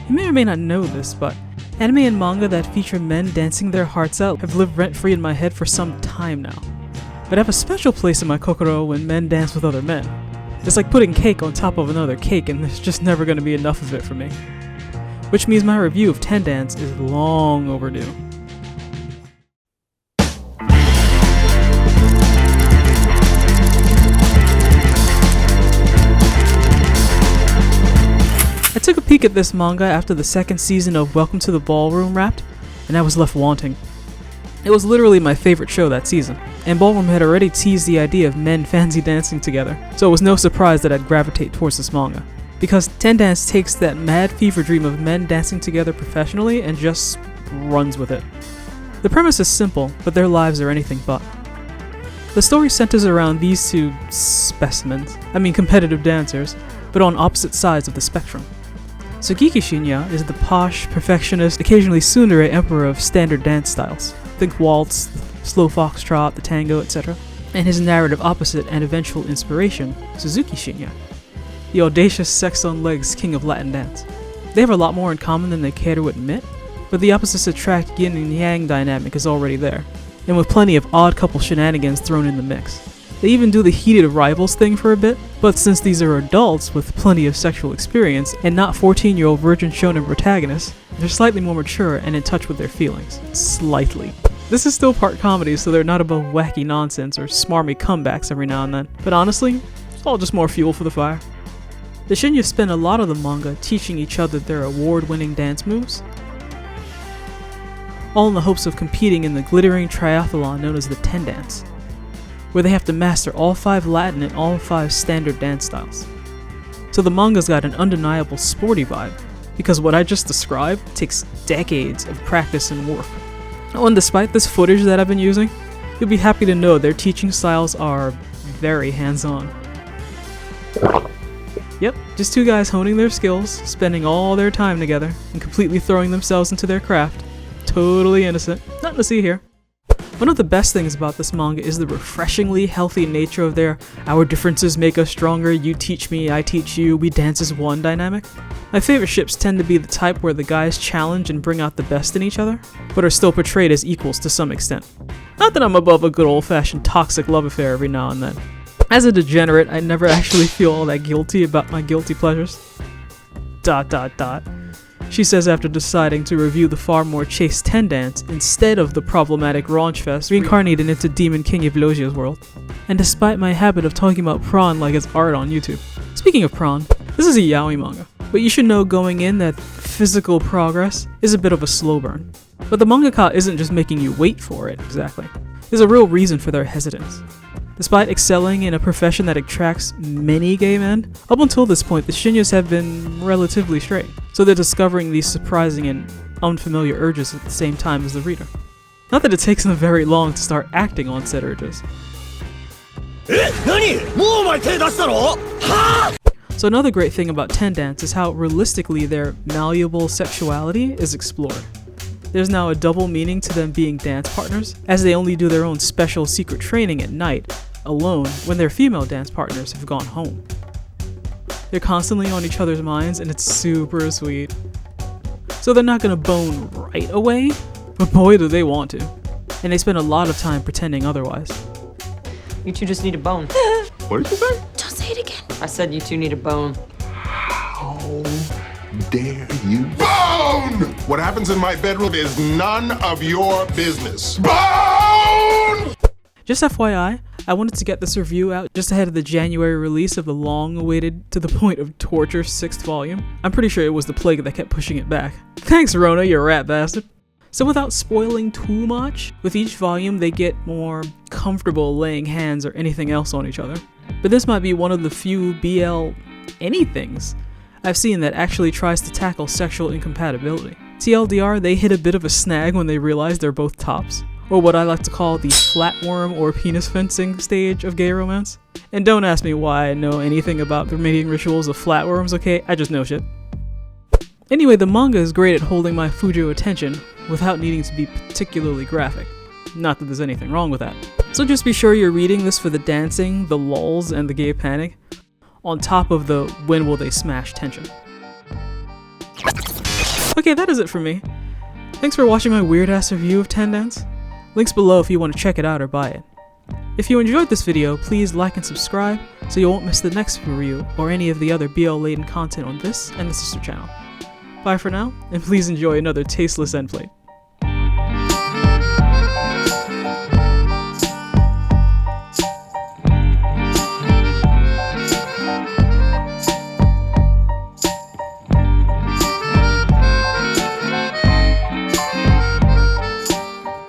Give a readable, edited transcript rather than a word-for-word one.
You may or may not know this, but anime and manga that feature men dancing their hearts out have lived rent-free in my head for some time now. But I have a special place in my kokoro when men dance with other men. It's like putting cake on top of another cake, and there's just never going to be enough of it for me. Which means my review of 10DANCE is long overdue. I took a peek at this manga after the second season of Welcome to the Ballroom wrapped, and I was left wanting. It was literally my favorite show that season, and Ballroom had already teased the idea of men fancy dancing together, so it was no surprise that I'd gravitate towards this manga. Because 10DANCE takes that mad fever dream of men dancing together professionally and just runs with it. The premise is simple, but their lives are anything but. The story centers around these two competitive dancers, but on opposite sides of the spectrum. Sugiki Shinya is the posh, perfectionist, occasionally tsundere emperor of standard dance styles. Think waltz, slow foxtrot, the tango, etc. And his narrative opposite and eventual inspiration, Suzuki Shinya, the audacious sex on legs king of Latin dance. They have a lot more in common than they care to admit, but the opposites attract yin and yang dynamic is already there, and with plenty of odd couple shenanigans thrown in the mix. They even do the heated rivals thing for a bit, but since these are adults with plenty of sexual experience and not 14-year-old virgin shonen protagonists, they're slightly more mature and in touch with their feelings. Slightly. This is still part comedy, so they're not above wacky nonsense or smarmy comebacks every now and then, but honestly, it's all just more fuel for the fire. The Shinya spend a lot of the manga teaching each other their award-winning dance moves, all in the hopes of competing in the glittering triathlon known as the 10DANCE, where they have to master all 5 Latin and all 5 standard dance styles. So the manga's got an undeniable sporty vibe, because what I just described takes decades of practice and work. Oh, and despite this footage that I've been using, you'll be happy to know their teaching styles are very hands-on. Yep, just 2 guys honing their skills, spending all their time together, and completely throwing themselves into their craft. Totally innocent. Nothing to see here. One of the best things about this manga is the refreshingly healthy nature of their "our differences make us stronger, you teach me, I teach you, we dance as one" dynamic. My favorite ships tend to be the type where the guys challenge and bring out the best in each other, but are still portrayed as equals to some extent. Not that I'm above a good old-fashioned toxic love affair every now and then. As a degenerate, I never actually feel all that guilty about my guilty pleasures. ... She says after deciding to review the far more chaste 10DANCE instead of the problematic raunch fest reincarnated into Demon King Eulogio's world. And despite my habit of talking about prawn like it's art on YouTube. Speaking of prawn, this is a yaoi manga, but you should know going in that physical progress is a bit of a slow burn. But the mangaka isn't just making you wait for it, exactly. There's a real reason for their hesitance. Despite excelling in a profession that attracts many gay men, up until this point the Shinyas have been relatively straight, so they're discovering these surprising and unfamiliar urges at the same time as the reader. Not that it takes them very long to start acting on said urges. So another great thing about 10DANCE is how realistically their malleable sexuality is explored. There's now a double meaning to them being dance partners, as they only do their own special secret training at night, alone, when their female dance partners have gone home. They're constantly on each other's minds, and it's super sweet. So they're not gonna bone right away, but boy do they want to. And they spend a lot of time pretending otherwise. You two just need a bone. What did you say? Don't say it again. I said you two need a bone. How dare you? Bone! What happens in my bedroom is none of your business. Bone! Just FYI, I wanted to get this review out just ahead of the January release of the long-awaited, to the point of torture 6th volume. I'm pretty sure it was the plague that kept pushing it back. Thanks, Rona, you rat bastard. So without spoiling too much, with each volume they get more comfortable laying hands or anything else on each other. But this might be one of the few BL anythings I've seen that actually tries to tackle sexual incompatibility. TLDR, they hit a bit of a snag when they realize they're both tops, or what I like to call the flatworm or penis fencing stage of gay romance. And don't ask me why I know anything about the mating rituals of flatworms, okay? I just know shit. Anyway, the manga is great at holding my Fujo attention without needing to be particularly graphic. Not that there's anything wrong with that. So just be sure you're reading this for the dancing, the lulz, and the gay panic, on top of the when will they smash tension. Okay, that is it for me. Thanks for watching my weird-ass review of 10DANCE. Links below if you want to check it out or buy it. If you enjoyed this video, please like and subscribe so you won't miss the next review or any of the other BL-laden content on this and the sister channel. Bye for now, and please enjoy another tasteless endplay.